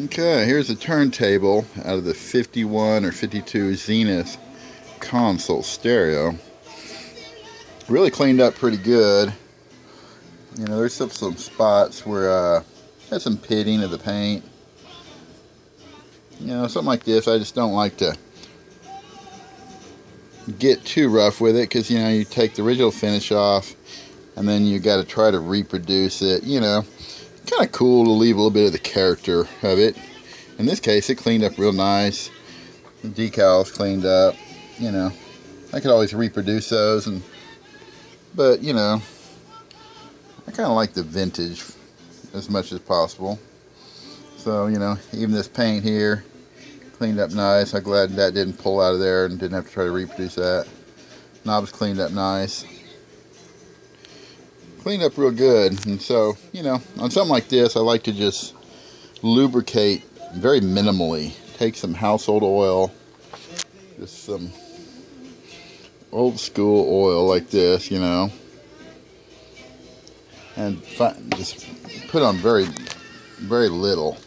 Okay, here's a turntable out of the 51 or 52 Zenith console stereo. Really cleaned up pretty good. You know, there's some spots where had some pitting of the paint. You know, something like this, I just don't like to get too rough with it, because, you know, you take the original finish off and then you got to try to reproduce it. You know, kind of cool to leave a little bit of the character of it. In this case, it cleaned up real nice. The decals cleaned up. You know, I could always reproduce those, but you know, I kind of like the vintage as much as possible. So, you know, even this paint here cleaned up nice. I'm glad that didn't pull out of there and didn't have to try to reproduce that. Knobs cleaned up nice. Cleaned up real good. And so, you know, on something like this, I like to just lubricate very minimally. Take some household oil, just some old school oil like this, you know, and just put on very, very little.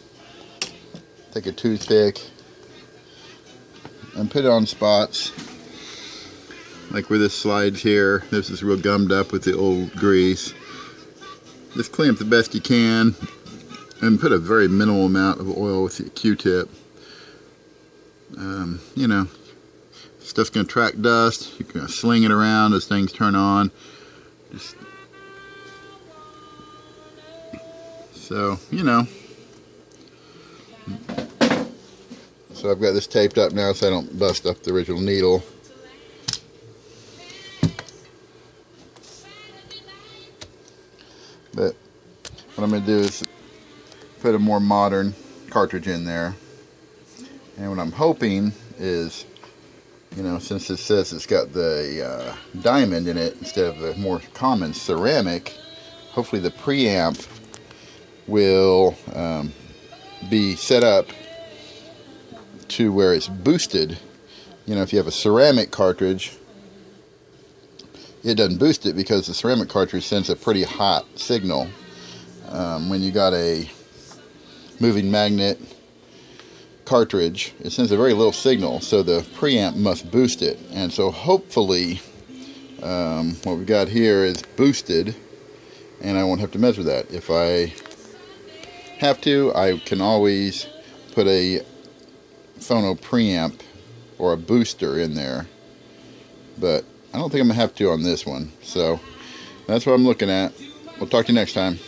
Take a toothpick and put it on spots, like where this slides here. This is real gummed up with the old grease. Just clean up the best you can, and put a very minimal amount of oil with the Q-tip. You know, stuff's going to track dust. You're going to sling it around as things turn on. So, you know. So I've got this taped up now so I don't bust up the original needle. But what I'm going to do is put a more modern cartridge in there. And what I'm hoping is, you know, since it says it's got the diamond in it instead of the more common ceramic, hopefully the preamp will be set up to where it's boosted. You know, if you have a ceramic cartridge, it doesn't boost it because the ceramic cartridge sends a pretty hot signal. When you got a moving magnet cartridge, it sends a very little signal, so the preamp must boost it. And so hopefully what we've got here is boosted, and I won't have to mess with that. If I have to, I can always put a phono preamp or a booster in there, but I don't think I'm gonna have to on this one. So that's what I'm looking at. We'll talk to you next time.